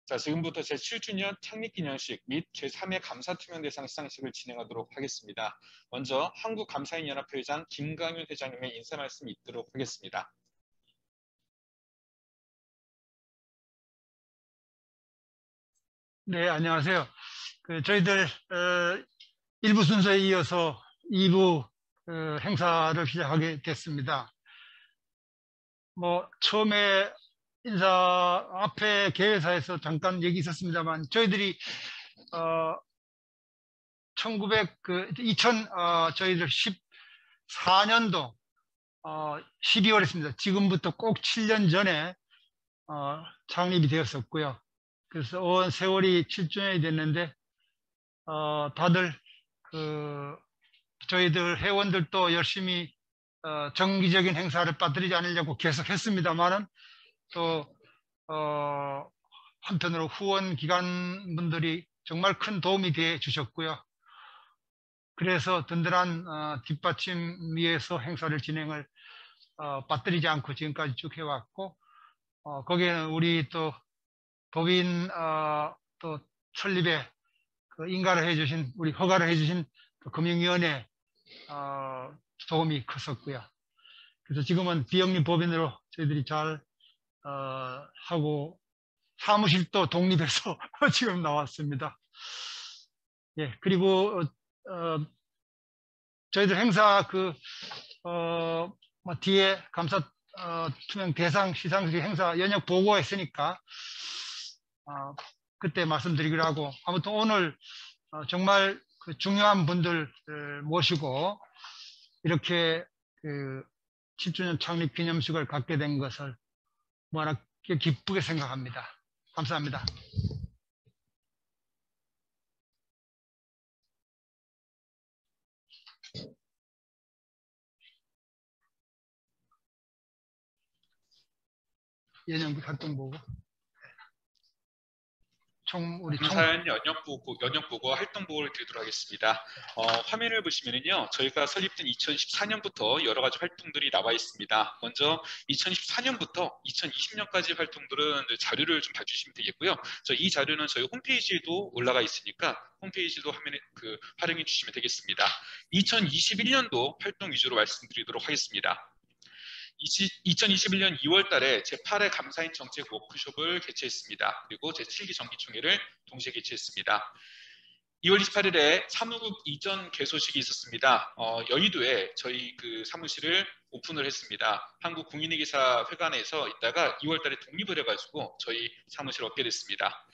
자, 지금부터 제7주년 창립기념식 및 제3회 감사투명대상 시상식을 진행하도록 하겠습니다. 먼저 한국감사인연합회 회장 김강윤 회장님의 인사 말씀 있도록 하겠습니다. 네, 안녕하세요. 저희들 1부 순서에 이어서 2부 행사를 시작하게 됐습니다. 처음에 인사 앞에 개회사에서 잠깐 얘기 있었습니다만 저희들이 저희들 14년도 12월이었습니다. 지금부터 꼭 7년 전에 창립이 되었었고요. 그래서 온 세월이 7주년이 됐는데 다들 저희들 회원들도 열심히 정기적인 행사를 빠뜨리지 않으려고 계속 했습니다만은 또 한편으로 후원 기관분들이 정말 큰 도움이 돼 주셨고요. 그래서 든든한 뒷받침 위에서 행사를 진행을 빠뜨리지 않고 지금까지 쭉 해왔고, 거기에는 우리 또 법인 또 설립에 인가를 해주신, 우리 허가를 해주신 금융위원회 도움이 컸었고요. 그래서 지금은 비영리 법인으로 저희들이 잘 하고 사무실도 독립해서 지금 나왔습니다. 예, 그리고 저희들 행사 뒤에 감사 투명 대상 시상식 행사 연역 보고했으니까 그때 말씀드리기로 하고, 아무튼 오늘 정말 중요한 분들 모시고 이렇게 7주년 창립 기념식을 갖게 된 것을 뭐하나 기쁘게 생각합니다. 감사합니다. 연영부 활동 보고 감사연 연역보고 활동보고를 드리도록 하겠습니다. 화면을 보시면은요, 저희가 설립된 2014년부터 여러 가지 활동들이 나와 있습니다. 먼저 2014년부터 2020년까지 활동들은 자료를 좀 봐주시면 되겠고요. 이 자료는 저희 홈페이지에도 올라가 있으니까 홈페이지도 화면에 활용해 주시면 되겠습니다. 2021년도 활동 위주로 말씀드리도록 하겠습니다. 2021년 2월 달에 제8회 감사인 정책 워크숍을 개최했습니다. 그리고 제7기 정기총회를 동시에 개최했습니다. 2월 28일에 사무국 이전 개소식이 있었습니다. 여의도에 저희 사무실을 오픈을 했습니다. 한국공인회계사회관에서 있다가 2월 달에 독립을 해가지고 저희 사무실을 얻게 됐습니다.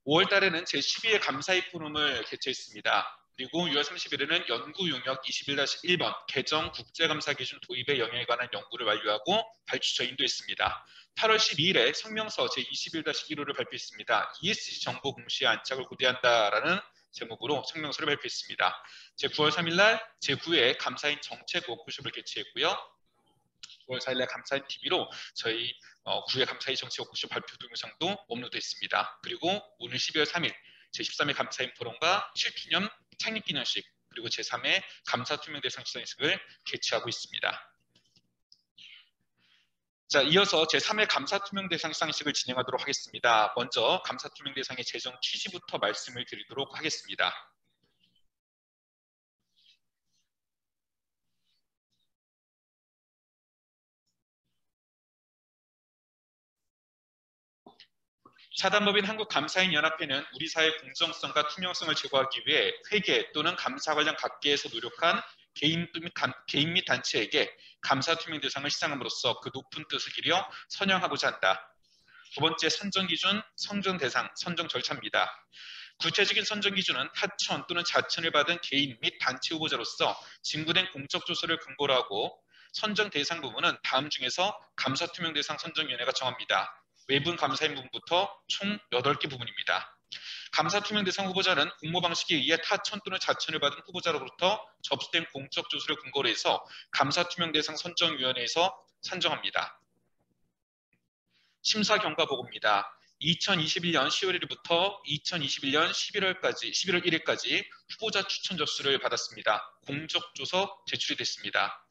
5월 달에는 제12회 감사의 포럼을 개최했습니다. 그리고 6월 30일에는 연구용역 21-1번 개정 국제감사기준 도입의 영향에 관한 연구를 완료하고 발주처 인도했습니다. 8월 12일에 성명서 제21-1호를 발표했습니다. ESG 정보 공시에 안착을 고대한다라는 제목으로 성명서를 발표했습니다. 제9월 3일날 제9회 감사인 정책 워크숍을 개최했고요. 9월 4일날 감사인 TV로 저희 9회 감사인 정책 워크숍 발표 동영상도 업로드했습니다. 그리고 오늘 12월 3일 제13회 감사인 포럼과 7주년 창립기념식 그리고 제3회 감사투명대상 시상식을 개최하고 있습니다. 자, 이어서 제3회 감사투명대상 시상식을 진행하도록 하겠습니다. 먼저 감사투명대상의 재정 취지부터 말씀을 드리도록 하겠습니다. 사단법인 한국감사인연합회는 우리 사회의 공정성과 투명성을 제고하기 위해 회계 또는 감사 관련 각계에서 노력한 개인 및 단체에게 감사투명 대상을 시상함으로써 그 높은 뜻을 기려 선양하고자 한다. 두 번째, 선정기준, 선정대상, 선정 절차입니다. 구체적인 선정기준은 하천 또는 자천을 받은 개인 및 단체 후보자로서 진구된 공적조서를 근거로 하고, 선정 대상 부분은 다음 중에서 감사투명대상 선정위원회가 정합니다. 외분 감사인 부분부터 총 8개 부분입니다. 감사투명대상 후보자는 공모 방식에 의해 타천 또는 자천을 받은 후보자로부터 접수된 공적조서를 근거로 해서 감사투명대상 선정위원회에서 선정합니다. 심사 경과 보고입니다. 2021년 10월 1일부터 2021년 11월 1일까지 후보자 추천 접수를 받았습니다. 공적조서 제출이 됐습니다.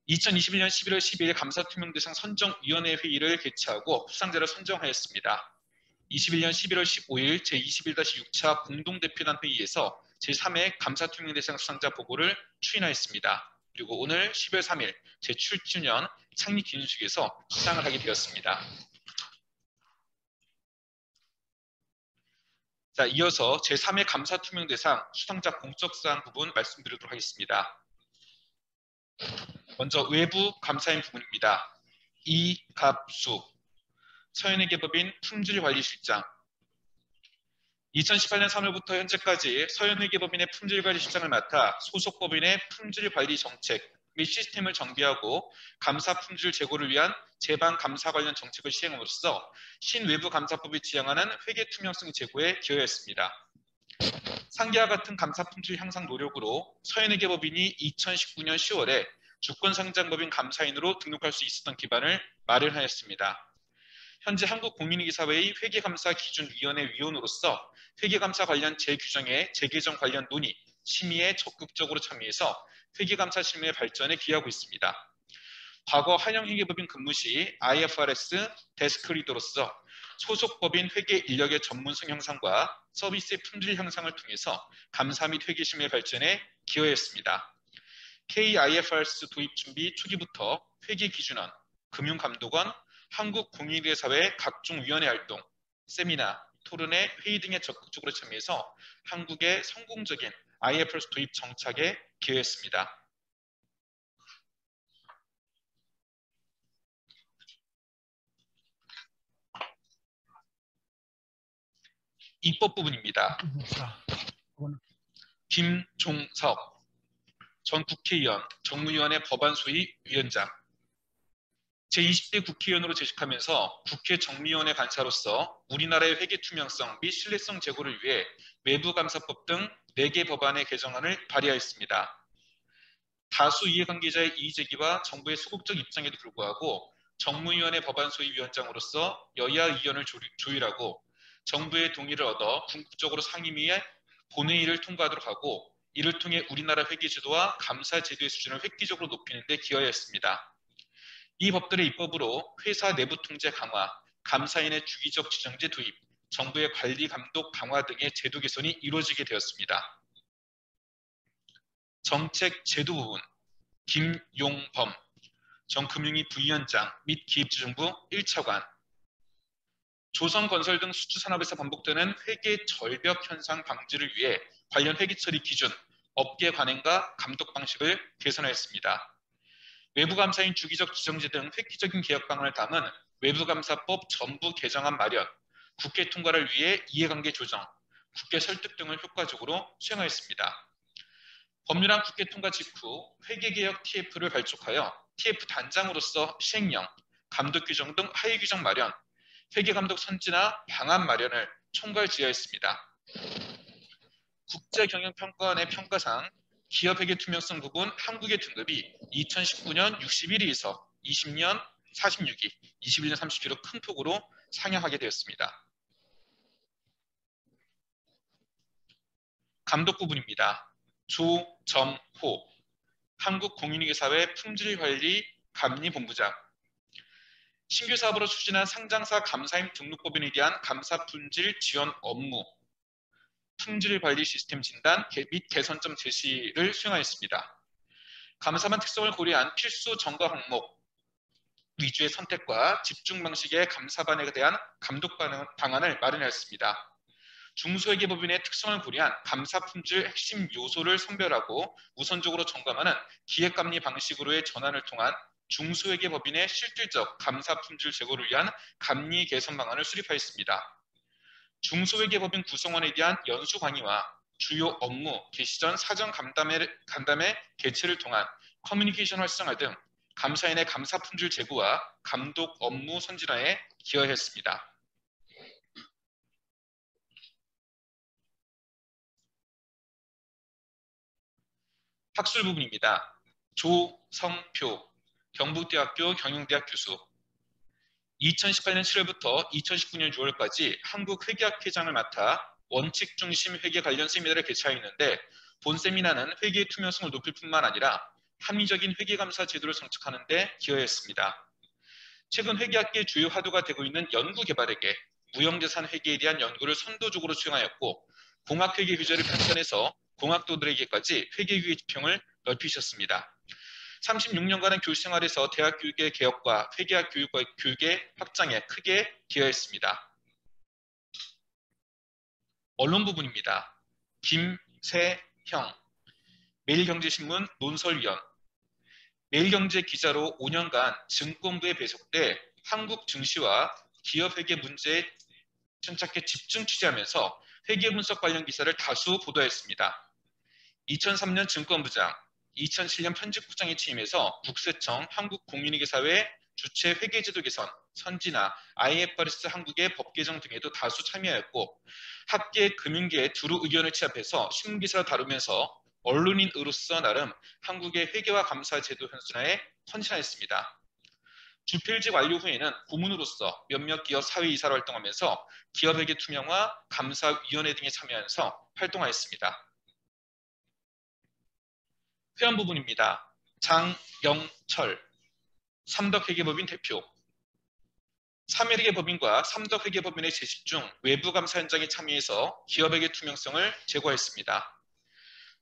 2021년 11월 12일 감사투명대상 선정위원회 회의를 개최하고 수상자를 선정하였습니다. 21년 11월 15일 제21-6차 공동대표단 회의에서 제3회 감사투명대상 수상자 보고를 추인하였습니다. 그리고 오늘 12월 3일 제7주년 창립기념식에서 수상을 하게 되었습니다. 자, 이어서 제3회 감사투명대상 수상자 공적사항 부분 말씀드리도록 하겠습니다. 먼저 외부 감사인 부분입니다. 이갑수, 서현회계법인 품질관리실장. 2018년 3월부터 현재까지 서현회계법인의 품질관리실장을 맡아 소속 법인의 품질관리 정책 및 시스템을 정비하고 감사 품질 제고를 위한 제방 감사 관련 정책을 시행함으로써 신외부 감사법이 지향하는 회계 투명성 제고에 기여했습니다. 상기와 같은 감사 품질 향상 노력으로 서현회계법인이 2019년 10월에 주권상장법인 감사인으로 등록할 수 있었던 기반을 마련하였습니다. 현재 한국공인회계사회의 회계감사기준위원회 위원으로서 회계감사 관련 재규정의 재개정 관련 논의, 심의에 적극적으로 참여해서 회계감사 실무의 발전에 기여하고 있습니다. 과거 한영회계법인 근무 시 IFRS 데스크 리더로서 소속 법인 회계 인력의 전문성 향상과 서비스의 품질 향상을 통해서 감사 및 회계 실무의 발전에 기여했습니다. KIFRS 도입 준비 초기부터 회계기준원, 금융감독원, 한국공인회계사회 각종 위원회 활동, 세미나, 토론회, 회의 등에 적극적으로 참여해서 한국의 성공적인 IFRS 도입 정착에 기여했습니다. 입법 부분입니다. 김종석 전 국회의원, 정무위원회 법안소위 위원장. 제20대 국회의원으로 재직하면서 국회 정미위원회 간사로서 우리나라의 회계 투명성 및 신뢰성 제고를 위해 외부감사법 등 4개 법안의 개정안을 발의하였습니다. 다수 이해관계자의 이의제기와 정부의 소극적 입장에도 불구하고 정무위원회 법안소위 위원장으로서 여야 의견을 조율하고 정부의 동의를 얻어 궁극적으로 상임위에 본회의를 통과하도록 하고 이를 통해 우리나라 회계제도와 감사제도의 수준을 획기적으로 높이는 데 기여하였습니다. 이 법들의 입법으로 회사 내부 통제 강화, 감사인의 주기적 지정제 도입, 정부의 관리 감독 강화 등의 제도 개선이 이루어지게 되었습니다. 정책 제도 부분, 김용범 전 금융위 부위원장 및 기획재정부 1차관. 조선건설 등 수주산업에서 반복되는 회계 절벽 현상 방지를 위해 관련 회계 처리 기준, 업계 관행과 감독 방식을 개선하였습니다. 외부감사인 주기적 지정제 등 획기적인 개혁 방안을 담은 외부감사법 전부 개정안 마련, 국회 통과를 위해 이해관계 조정, 국회 설득 등을 효과적으로 수행하였습니다. 법률안 국회 통과 직후 회계개혁 TF를 발족하여 TF 단장으로서 시행령, 감독 규정 등 하위 규정 마련, 회계감독 선진화 방안 마련을 총괄지휘하였습니다. 국제경영평가원의 평가상 기업회계 투명성 부분 한국의 등급이 2019년 61위에서 20년 46위, 21년 30위로 큰 폭으로 상향하게 되었습니다. 감독 부분입니다. 조정호 한국공인회계사회 품질관리 감리본부장. 신규 사업으로 추진한 상장사 감사임 등록법인에 대한 감사 품질 지원 업무, 품질관리 시스템 진단 및 개선점 제시를 수행하였습니다. 감사만 특성을 고려한 필수 점검 항목 위주의 선택과 집중 방식의 감사반에 대한 감독 방안을 마련하였습니다. 중소회계법인의 특성을 고려한 감사 품질 핵심 요소를 선별하고 우선적으로 점검하는 기획감리 방식으로의 전환을 통한 중소회계법인의 실질적 감사 품질 제고를 위한 감리 개선 방안을 수립하였습니다. 중소회계법인 구성원에 대한 연수 강의와 주요 업무 개시 전 사전 간담회 개최를 통한 커뮤니케이션 활성화 등 감사인의 감사 품질 제고와 감독 업무 선진화에 기여했습니다. 학술 부분입니다. 조성표 경북대학교 경영대학 교수. 2018년 7월부터 2019년 6월까지 한국회계학회장을 맡아 원칙 중심 회계 관련 세미나를 개최하였는데 본 세미나는 회계의 투명성을 높일 뿐만 아니라 합리적인 회계감사 제도를 정착하는 데 기여했습니다. 최근 회계학계의 주요 화두가 되고 있는 연구개발에게 무형자산 회계에 대한 연구를 선도적으로 수행하였고 공학회계 규제를 편찬해서 공학도들에게까지 회계교육 지평을 넓히셨습니다. 36년간의 교육 생활에서 대학 교육의 개혁과 회계학 교육의 확장에 크게 기여했습니다. 언론 부분입니다. 김세형, 매일경제신문 논설위원, 매일경제 기자로 5년간 증권부에 배속돼 한국 증시와 기업회계 문제에 침착해 집중 취재하면서 회계 분석 관련 기사를 다수 보도했습니다. 2003년 증권부장, 2007년 편집국장에 취임해서 국세청, 한국공인회계사회 주최 회계제도 개선, 선진화, IFRS 한국의 법 개정 등에도 다수 참여하였고 학계, 금융계에 두루 의견을 취합해서 신문기사를 다루면서 언론인으로서 나름 한국의 회계와 감사 제도 현순화에 헌신하였습니다. 주필직 완료 후에는 고문으로서 몇몇 기업 사회이사로 활동하면서 기업회계 투명화, 감사위원회 등에 참여하면서 활동하였습니다. 회원 부분입니다. 장영철, 삼덕회계법인 대표. 삼일회계법인과 삼덕회계법인의 재직 중 외부감사 현장에 참여해서 기업회계 투명성을 제고했습니다.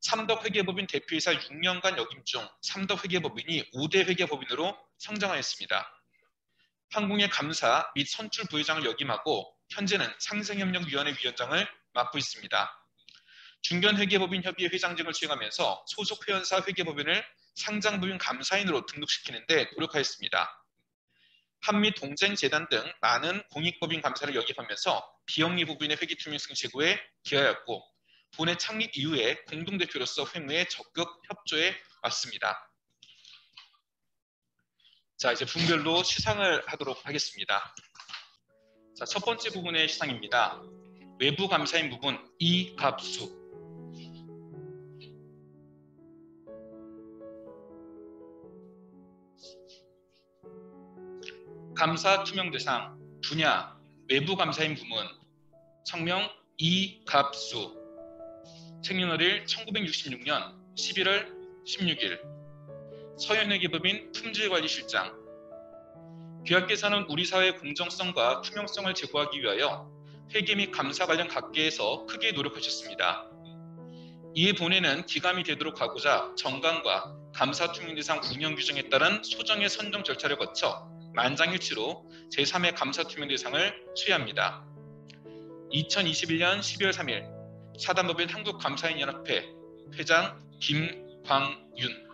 삼덕회계법인 대표이사 6년간 역임 중 삼덕회계법인이 5대 회계법인으로 성장하였습니다. 항공의 감사 및 선출 부회장을 역임하고 현재는 상생협력위원회 위원장을 맡고 있습니다. 중견회계법인협의회 회장직을 수행하면서 소속 회원사 회계법인을 상장법인 감사인으로 등록시키는 데 노력하였습니다. 한미동쟁재단 등 많은 공익법인 감사를 역임하면서 비영리 법인의 회계 투명성 제고에 기여하였고 본회 창립 이후에 공동대표로서 회무에 적극 협조해 왔습니다. 자, 이제 분별로 시상을 하도록 하겠습니다. 자, 첫 번째 부분의 시상입니다. 외부 감사인 부분 이갑수. 감사 투명 대상 분야 외부 감사인 부문 성명 이갑수. 생년월일 1966년 11월 16일. 서현회계법인 품질관리실장. 귀하께서는 우리 사회의 공정성과 투명성을 제고하기 위하여 회계 및 감사 관련 각계에서 크게 노력하셨습니다. 이에 본회는 기감이 되도록 하고자 정관과 감사 투명 대상 운영 규정에 따른 소정의 선정 절차를 거쳐 만장일치로 제3회 감사 투명 대상을 수여합니다. 2021년 12월 3일 사단법인 한국감사인연합회 회장 김광윤.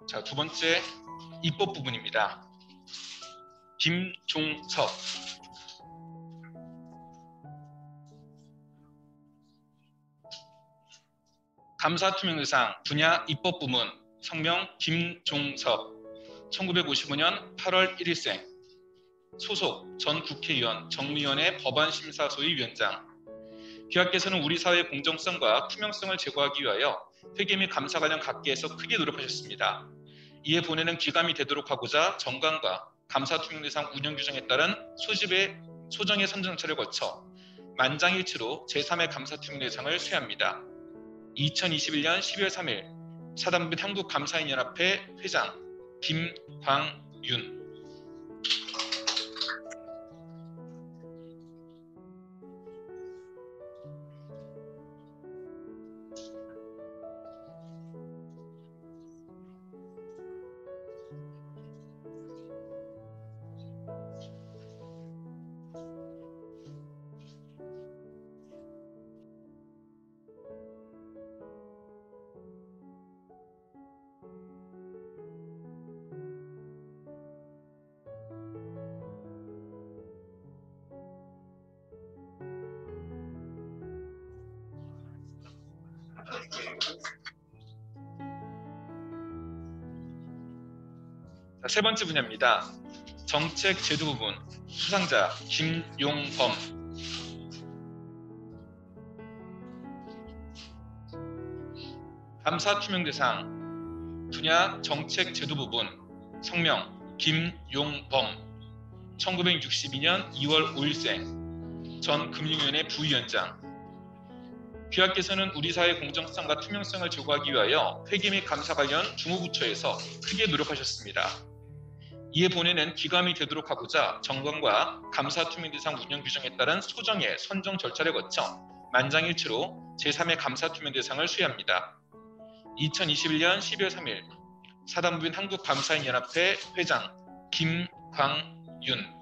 자, 두 번째 입법 부분입니다. 김종석. 감사 투명 대상 분야 입법 부문 성명 김종석. 1955년 8월 1일생. 소속 전 국회의원 정무위원회 법안심사소위 위원장. 귀하께서는 우리 사회의 공정성과 투명성을 제고하기 위하여 회계 및 감사 관련 각계에서 크게 노력하셨습니다. 이에 본회는 기감이 되도록 하고자 정관과 감사 투명 대상 운영 규정에 따른 소정의 선정 절차를 거쳐 만장일치로 제3회 감사 투명 대상을 수여합니다. 2021년 12월 3일 사단법인 한국감사인연합회 회장 김광윤. 자, 세 번째 분야입니다. 정책 제도 부분. 수상자 김용범. 감사 투명 대상 분야 정책 제도 부분. 성명 김용범. 1962년 2월 5일생. 전 금융위원회 부위원장. 귀하께서는 우리 사회 공정성과 투명성을 제고하기 위하여 회계 및 감사 관련 주무부처에서 크게 노력하셨습니다. 이에 본회는 귀감이 되도록 하고자 정관과 감사 투명 대상 운영 규정에 따른 소정의 선정 절차를 거쳐 만장일치로 제3회 감사 투명 대상을 수여합니다. 2021년 12월 3일 사단법인 한국감사인연합회 회장 김광윤.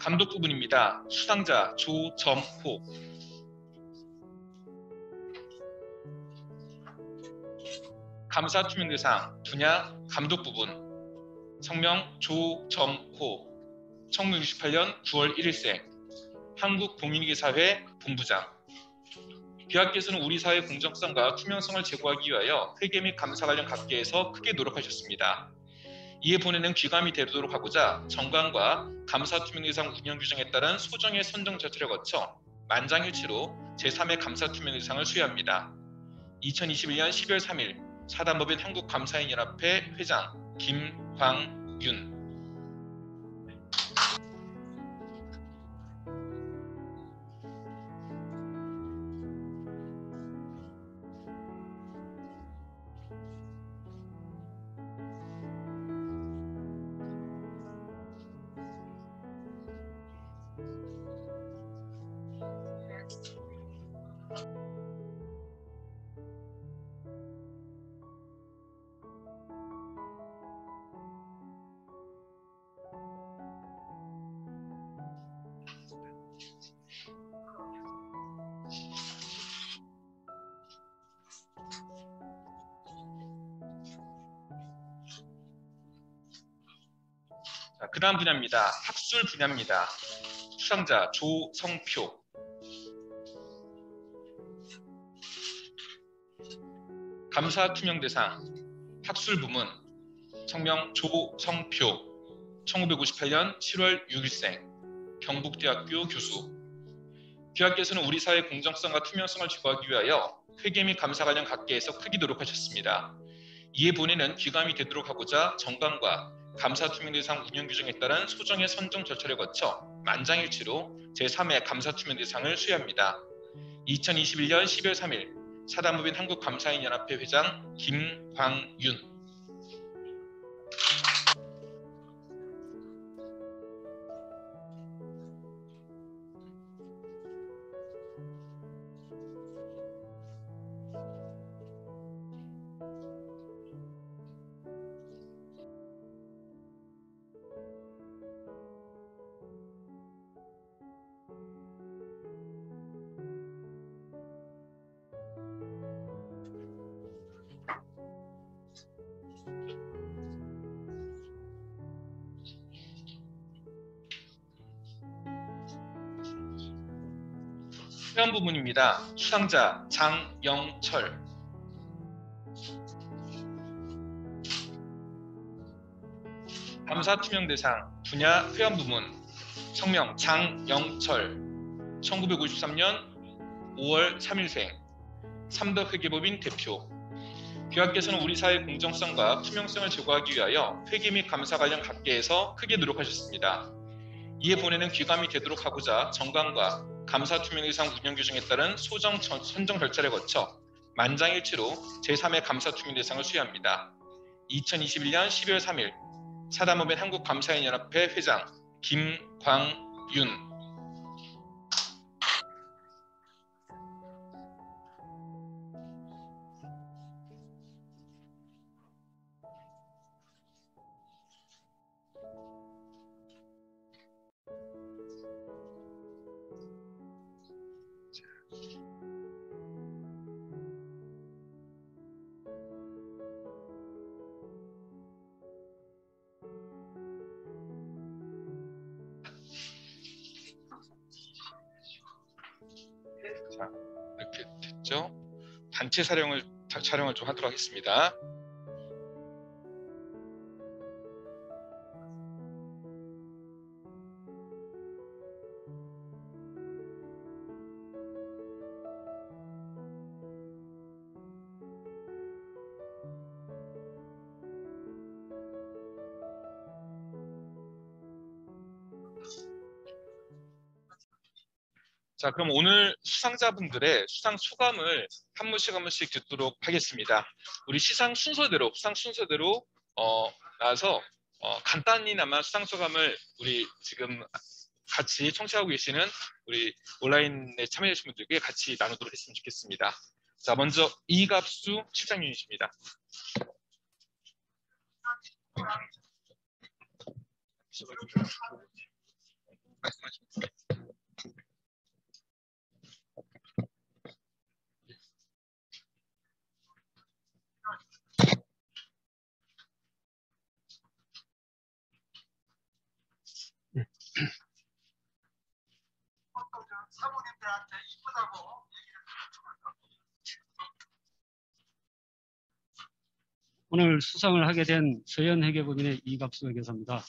감독 부분입니다. 수상자 조점호. 감사 투명 대상 분야 감독 부분. 성명 조점호. 1968년 9월 1일생. 한국공인회계사회 본부장. 귀하께서는 우리 사회 공정성과 투명성을 제고하기 위하여 회계 및 감사 관련 각계에서 크게 노력하셨습니다. 이에 본회는 귀감이 되도록 하고자 정관과 감사 투명 대상 운영 규정에 따른 소정의 선정 절차를 거쳐 만장일치로 제3회 감사 투명 대상을 수여합니다. 2021년 12월 3일 사단법인 한국감사인연합회 회장 김광윤. 그 다음 분야입니다. 학술 분야입니다. 수상자 조성표. 감사 투명 대상 학술 부문. 성명 조성표. 1958년 7월 6일생. 경북대학교 교수. 귀하께서는 우리 사회 공정성과 투명성을 제고하기 위하여 회계 및 감사 관련 각계에서 크게 노력하셨습니다. 이에 본회는 귀감이 되도록 하고자 정관과 감사 투명 대상 운영 규정에 따른 소정의 선정 절차를 거쳐 만장일치로 제3회 감사 투명 대상을 수여합니다. 2021년 12월 3일 사단법인 한국감사인연합회 회장 김광윤. 회원 부문입니다. 수상자 장영철. 감사 투명 대상 분야 회원 부문. 성명 장영철. 1953년 5월 3일생. 삼덕회계법인 대표. 귀하께서는 우리 사회 공정성과 투명성을 제고하기 위하여 회계 및 감사 관련 각계에서 크게 노력하셨습니다. 이에 본회는 귀감이 되도록 하고자 정관과 감사 투명 대상 운영 규정에 따른 선정 절차를 거쳐 만장일치로 제3회 감사 투명 대상을 수여합니다. 2021년 12월 3일 사단법인 한국감사인연합회 회장 김광윤. 자, 이렇게 됐죠? 단체 촬영을 좀 하도록 하겠습니다. 자, 그럼 오늘 수상자분들의 수상 소감을 한 분씩 듣도록 하겠습니다. 우리 수상 순서대로 나와서 간단히나마 수상 소감을 우리 지금 같이 청취하고 계시는 우리 온라인에 참여해주신 분들께 같이 나누도록 했으면 좋겠습니다. 자, 먼저 이갑수 실장 유닛입니다. 사모님들한테 이쁘다고 오늘 수상을 하게 된 서현회계법인의 이갑수 회계사입니다.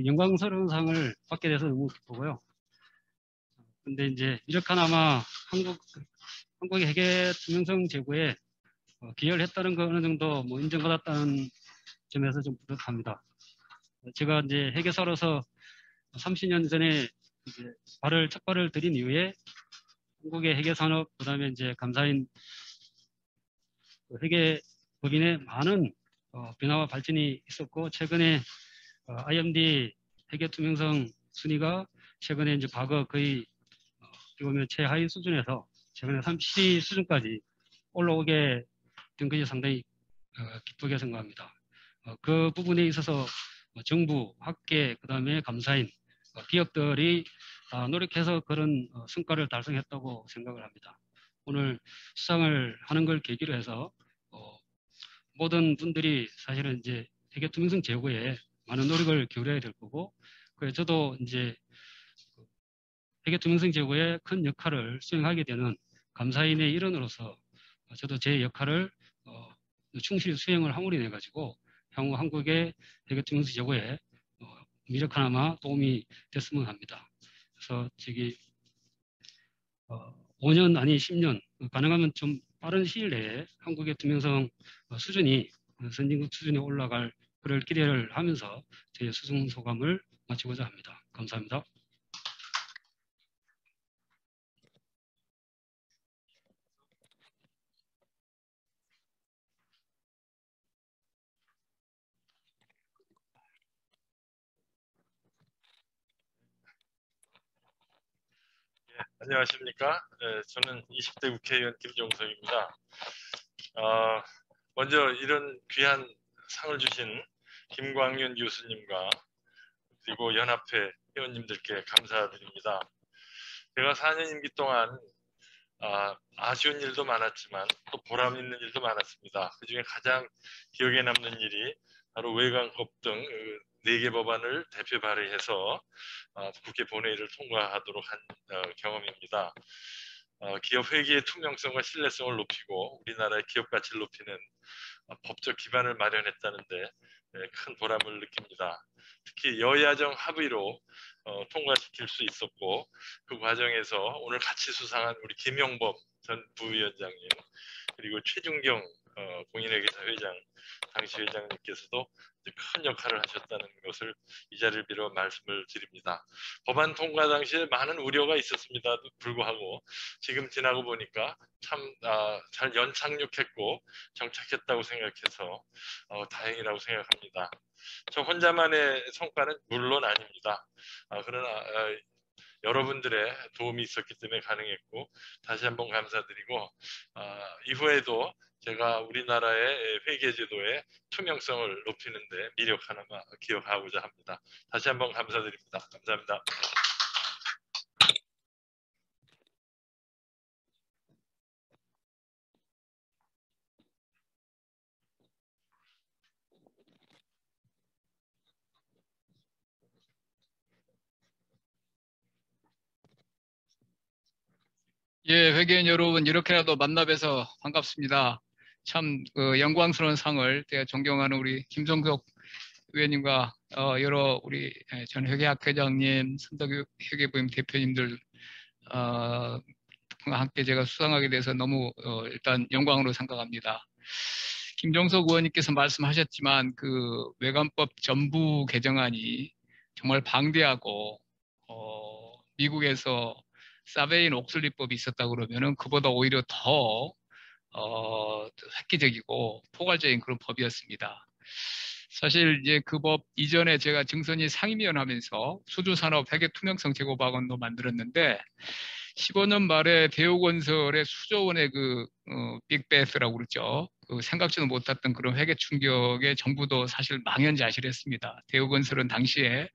영광스러운 상을 받게 돼서 너무 기쁘고요. 근데 이제 이렇게나마 한국의 회계 투명성 제고에 기여를 했다는 거 어느 정도 뭐 인정받았다는 점에서 좀 뿌듯합니다. 제가 이제 회계사로서 30년 전에 이제 첫 발을 들인 이후에 한국의 회계산업, 그다음에 이제 감사인 회계법인의 많은 변화와 발전이 있었고, 최근에 IMD 회계투명성 순위가 최근에 이제 과거 거의 보면 최하위 수준에서 최근에 37위 수준까지 올라오게 된 것이 상당히 기쁘게 생각합니다. 그 부분에 있어서 정부, 학계, 그다음에 감사인, 기업들이 노력해서 그런 성과를 달성했다고 생각을 합니다. 오늘 수상을 하는 걸 계기로 해서 모든 분들이 사실은 이제 회계 투명성 제고에 많은 노력을 기울여야 될 거고, 그래서 저도 이제 회계 투명성 제고에 큰 역할을 수행하게 되는 감사인의 일원으로서 저도 제 역할을 충실히 수행을 함으로 인해 가지고 향후 한국의 회계 투명성 제고에 미력 하나마 도움이 됐으면 합니다. 그래서 5년 아니 10년 가능하면 좀 빠른 시일 내에 한국의 투명성 수준이 선진국 수준에 올라갈 그럴 기대를 하면서 제 수상 소감을 마치고자 합니다. 감사합니다. 안녕하십니까. 저는 20대 국회의원 김종석입니다. 먼저 이런 귀한 상을 주신 김광윤 교수님과 그리고 연합회 회원님들께 감사드립니다. 제가 4년 임기 동안 아쉬운 일도 많았지만 또 보람 있는 일도 많았습니다. 그중에 가장 기억에 남는 일이 바로 외관법 등 4개 법안을 대표 발의해서 국회 본회의를 통과하도록 한 경험입니다. 기업 회계의 투명성과 신뢰성을 높이고 우리나라의 기업 가치를 높이는 법적 기반을 마련했다는데 큰 보람을 느낍니다. 특히 여야정 합의로 통과시킬 수 있었고, 그 과정에서 오늘 같이 수상한 우리 김용범 전 부위원장님, 그리고 최준경 공인회계사 회장, 당시 회장님께서도 큰 역할을 하셨다는 것을 이 자리를 빌어 말씀을 드립니다. 법안 통과 당시에 많은 우려가 있었습니다. 불구하고 지금 지나고 보니까 참 잘 연착륙했고 정착했다고 생각해서 다행이라고 생각합니다. 저 혼자만의 성과는 물론 아닙니다. 그러나 여러분들의 도움이 있었기 때문에 가능했고 다시 한번 감사드리고 이후에도 제가 우리나라의 회계제도의 투명성을 높이는 데 미력 하나만 기억하고자 합니다. 다시 한번 감사드립니다. 감사합니다. 예, 회계인 여러분, 이렇게라도 만나 뵈서 반갑습니다. 참 영광스러운 상을 제가 존경하는 우리 김종석 의원님과 여러 우리 전 회계학 회장님, 선덕 회계부임 대표님들 함께 제가 수상하게 돼서 너무 일단 영광으로 생각합니다. 김종석 의원님께서 말씀하셨지만 그 외관법 전부 개정안이 정말 방대하고 미국에서 사베인 옥슬리법이 있었다고 그러면은 그보다 오히려 더 획기적이고 포괄적인 그런 법이었습니다. 사실 이제 그 법 이전에 제가 증선위 상임위원 하면서 수주산업 회계 투명성 제고 방안도 만들었는데 15년 말에 대우건설의 수조 원의 그 빅베스라고 그러죠. 그 생각지도 못했던 그런 회계 충격에 정부도 사실 망연자실했습니다. 대우건설은 당시에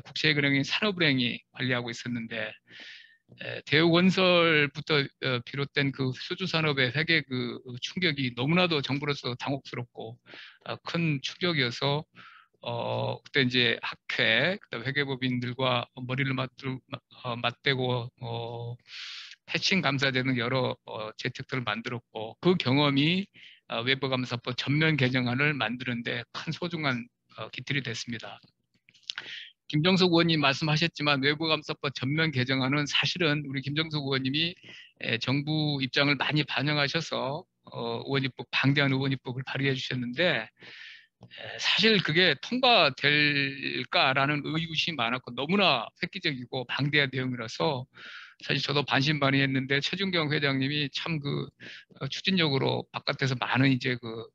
국제은행인 산업은행이 관리하고 있었는데 대우건설부터 비롯된 그 수주산업의 회계 그 충격이 너무나도 정부로서 당혹스럽고 큰 충격이어서 그때 이제 학회, 그다음 회계법인들과 머리를 맞대고 패칭 감사 되는 여러 재택들을 만들었고 그 경험이 외부감사법 전면 개정안을 만드는데 큰 소중한 기틀이 됐습니다. 김정석 의원님 말씀하셨지만 외부감사법 전면 개정안은 사실은 우리 김정석 의원님이 정부 입장을 많이 반영하셔서 의원입법 방대한 의원입법을 발의해 주셨는데 사실 그게 통과될까라는 의구심이 많았고 너무나 획기적이고 방대한 내용이라서 사실 저도 반신반의했는데 최준경 회장님이 참 그 추진력으로 바깥에서 많은 이제 그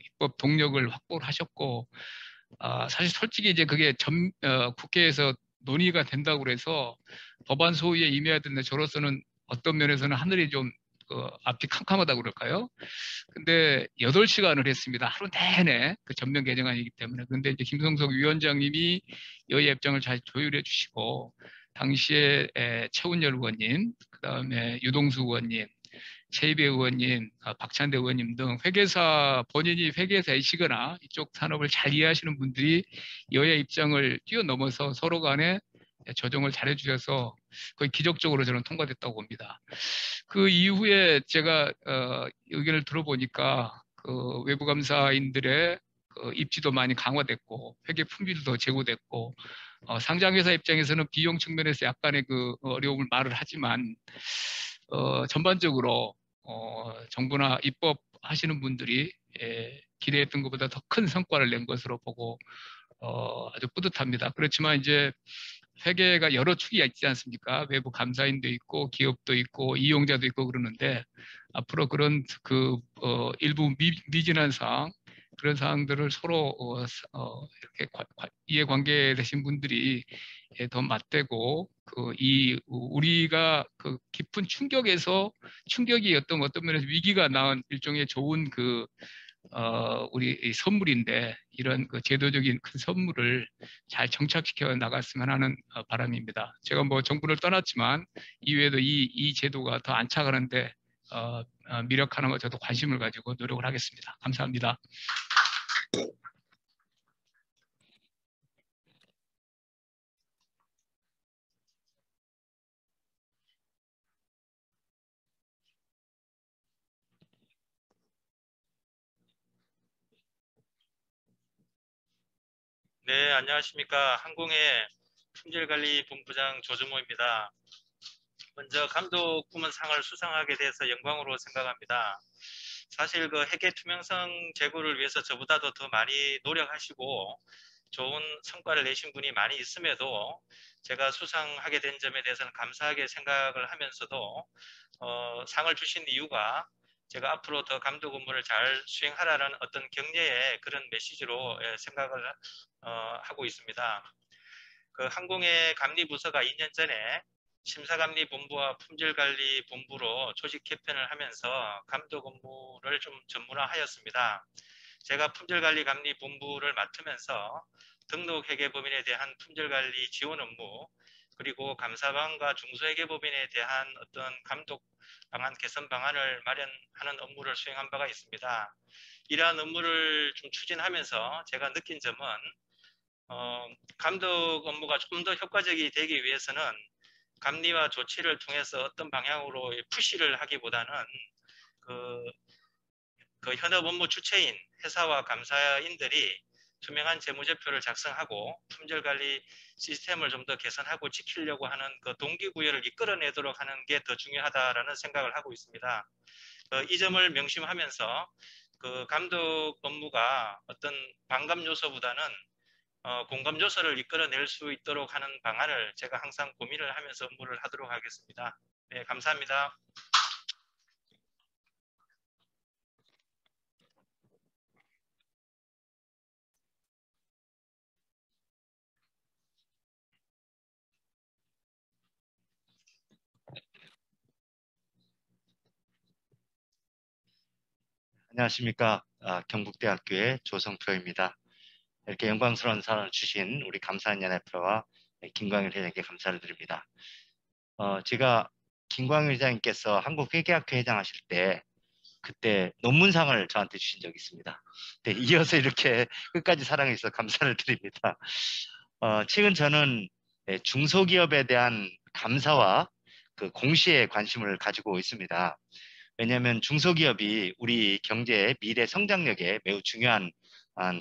입법 동력을 확보를 하셨고 사실 솔직히 이제 그게 국회에서 논의가 된다고 그래서 법안 소위에 임해야 되는데 저로서는 어떤 면에서는 하늘이 좀 앞이 캄캄하다고 그럴까요? 근데 8시간을 했습니다. 하루 내내 그 전면 개정안이기 때문에. 근데 이제 김성석 위원장님이 여야 입장을 잘 조율해 주시고 당시에 최운열 의원님, 그다음에 유동수 의원님, 최이배 의원님, 박찬대 의원님 등 회계사 본인이 회계사이시거나 이쪽 산업을 잘 이해하시는 분들이 여야 입장을 뛰어넘어서 서로 간에 조정을 잘해 주셔서 거의 기적적으로 저는 통과됐다고 봅니다. 그 이후에 제가 의견을 들어보니까 그 외부감사인들의 그 입지도 많이 강화됐고 회계 품질도 제고됐고 상장회사 입장에서는 비용 측면에서 약간의 그 어려움을 말을 하지만 전반적으로 정부나 입법하시는 분들이 기대했던 것보다 더 큰 성과를 낸 것으로 보고 아주 뿌듯합니다. 그렇지만 이제 회계가 여러 축이 있지 않습니까? 외부 감사인도 있고 기업도 있고 이용자도 있고 그러는데 앞으로 그런 그 일부 미진한 사항 그런 사항들을 서로 이렇게 이해관계 되신 분들이 더 맞대고 우리가 그 깊은 충격이 어떤 면에서 위기가 낳은 일종의 좋은 우리 선물인데 이런 그 제도적인 큰 선물을 잘 정착시켜 나갔으면 하는 바람입니다. 제가 뭐 정부를 떠났지만 이외에도 이 제도가 더 안착하는데 미력하는 것 저도 관심을 가지고 노력을 하겠습니다. 감사합니다. 네, 안녕하십니까. 항공의 품질관리본부장 조주모입니다. 먼저 감독 부문상을 수상하게 돼서 영광으로 생각합니다. 사실 그 회계 투명성 제고를 위해서 저보다도 더 많이 노력하시고 좋은 성과를 내신 분이 많이 있음에도 제가 수상하게 된 점에 대해서는 감사하게 생각을 하면서도 상을 주신 이유가 제가 앞으로 더 감독 업무를 잘 수행하라는 어떤 격려의 그런 메시지로 생각을 하고 있습니다. 그 항공의 감리부서가 2년 전에 심사감리본부와 품질관리본부로 조직 개편을 하면서 감독 업무를 좀 전문화하였습니다. 제가 품질관리감리본부를 맡으면서 등록회계법인에 대한 품질관리 지원 업무, 그리고 감사방과 중소회계법인에 대한 어떤 감독 방안, 개선 방안을 마련하는 업무를 수행한 바가 있습니다. 이러한 업무를 좀 추진하면서 제가 느낀 점은 감독 업무가 좀 더 효과적이 되기 위해서는 감리와 조치를 통해서 어떤 방향으로 푸시를 하기보다는 그 현업 업무 주체인 회사와 감사인들이 투명한 재무제표를 작성하고 품질관리 시스템을 좀 더 개선하고 지키려고 하는 그 동기부여를 이끌어내도록 하는 게 더 중요하다라는 생각을 하고 있습니다. 이 점을 명심하면서 그 감독 업무가 어떤 반감 요소보다는 공감 요소를 이끌어낼 수 있도록 하는 방안을 제가 항상 고민을 하면서 업무를 하도록 하겠습니다. 네, 감사합니다. 안녕하십니까. 경북대학교의 조성표입니다. 이렇게 영광스러운 상을 주신 우리 감사연합회와 김광일 회장님께 감사를 드립니다. 제가 김광일 회장님께서 한국회계학회 회장 하실 때 그때 논문상을 저한테 주신 적이 있습니다. 네, 이어서 이렇게 끝까지 사랑해 주셔서 감사를 드립니다. 최근 저는 중소기업에 대한 감사와 그 공시에 관심을 가지고 있습니다. 왜냐하면 중소기업이 우리 경제의 미래 성장력에 매우 중요한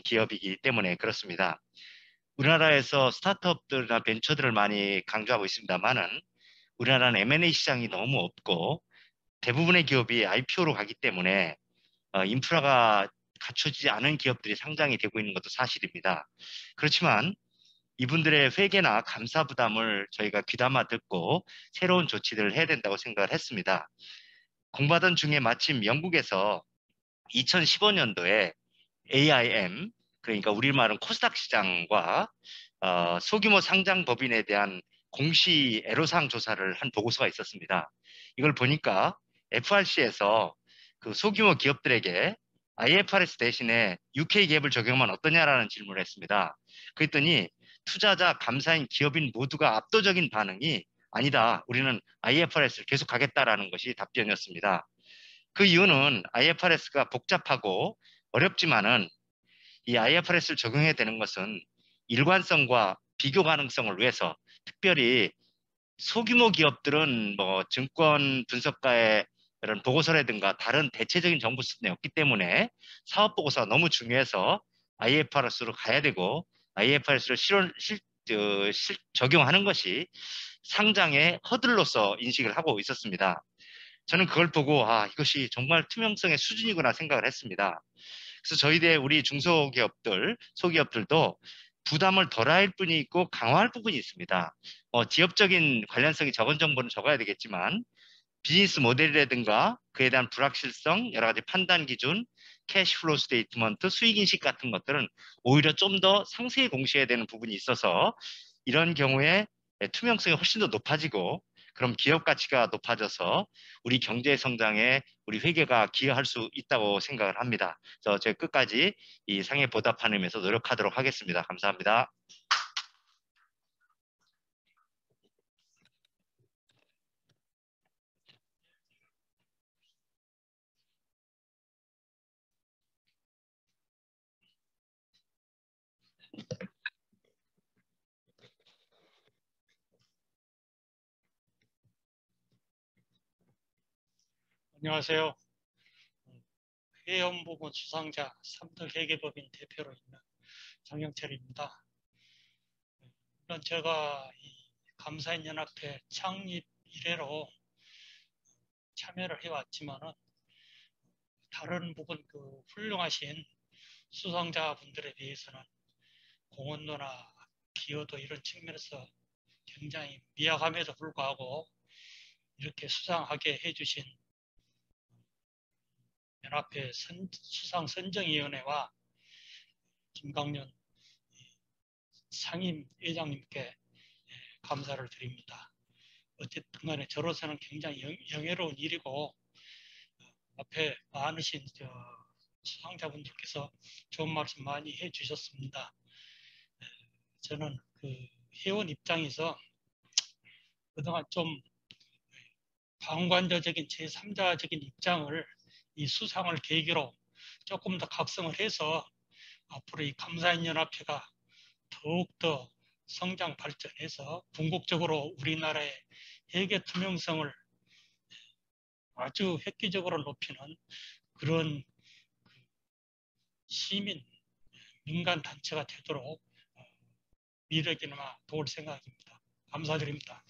기업이기 때문에 그렇습니다. 우리나라에서 스타트업들이나 벤처들을 많이 강조하고 있습니다만은 우리나라는 M&A 시장이 너무 없고 대부분의 기업이 IPO로 가기 때문에 인프라가 갖춰지지 않은 기업들이 상장이 되고 있는 것도 사실입니다. 그렇지만 이분들의 회계나 감사 부담을 저희가 귀담아 듣고 새로운 조치들을 해야 된다고 생각을 했습니다. 공부하던 중에 마침 영국에서 2015년도에 AIM, 그러니까 우리말은 코스닥 시장과 소규모 상장 법인에 대한 공시 애로사항 조사를 한 보고서가 있었습니다. 이걸 보니까 FRC에서 그 소규모 기업들에게 IFRS 대신에 UK 갭을 적용하면 어떠냐라는 질문을 했습니다. 그랬더니 투자자, 감사인, 기업인 모두가 압도적인 반응이 아니다, 우리는 IFRS를 계속 가겠다라는 것이 답변이었습니다. 그 이유는 IFRS가 복잡하고 어렵지만은 이 IFRS를 적용해야 되는 것은 일관성과 비교 가능성을 위해서, 특별히 소규모 기업들은 뭐 증권 분석가의 이런 보고서라든가 다른 대체적인 정보 수준이 없기 때문에 사업 보고서가 너무 중요해서 IFRS로 가야 되고, IFRS를 적용하는 것이 상장의 허들로서 인식을 하고 있었습니다. 저는 그걸 보고 이것이 정말 투명성의 수준이구나 생각을 했습니다. 그래서 저희들 우리 중소기업들, 소기업들도 부담을 덜할 뿐이 있고 강화할 부분이 있습니다. 지역적인 관련성이 적은 정보는 적어야 되겠지만 비즈니스 모델이라든가 그에 대한 불확실성, 여러 가지 판단 기준, 캐시플로우 스테이트먼트, 수익인식 같은 것들은 오히려 좀 더 상세히 공시해야 되는 부분이 있어서 이런 경우에 투명성이 훨씬 더 높아지고, 그럼 기업 가치가 높아져서 우리 경제 성장에 우리 회계가 기여할 수 있다고 생각을 합니다. 그래서 제가 끝까지 이 상에 보답하는 면에서 노력하도록 하겠습니다. 감사합니다. 안녕하세요. 회원부문 수상자 3등 회계법인 대표로 있는 장영철입니다. 물론 제가 이 감사인연합회 창립 이래로 참여를 해왔지만은 다른 부분 훌륭하신 수상자분들에 대해서는 공헌도나 기여도 이런 측면에서 굉장히 미약함에도 불구하고 이렇게 수상하게 해주신 연합회 수상선정위원회와 김광년 상임회장님께 감사를 드립니다. 어쨌든 간에 저로서는 굉장히 영예로운 일이고 앞에 많으신 수상자분들께서 좋은 말씀 많이 해주셨습니다. 저는 회원 입장에서 그동안 좀 방관자적인 제3자적인 입장을 이 수상을 계기로 조금 더 각성을 해서 앞으로 이 감사인연합회가 더욱더 성장 발전해서 궁극적으로 우리나라의 회계 투명성을 아주 획기적으로 높이는 그런 시민, 민간 단체가 되도록 미래에나마 도울 생각입니다. 감사드립니다.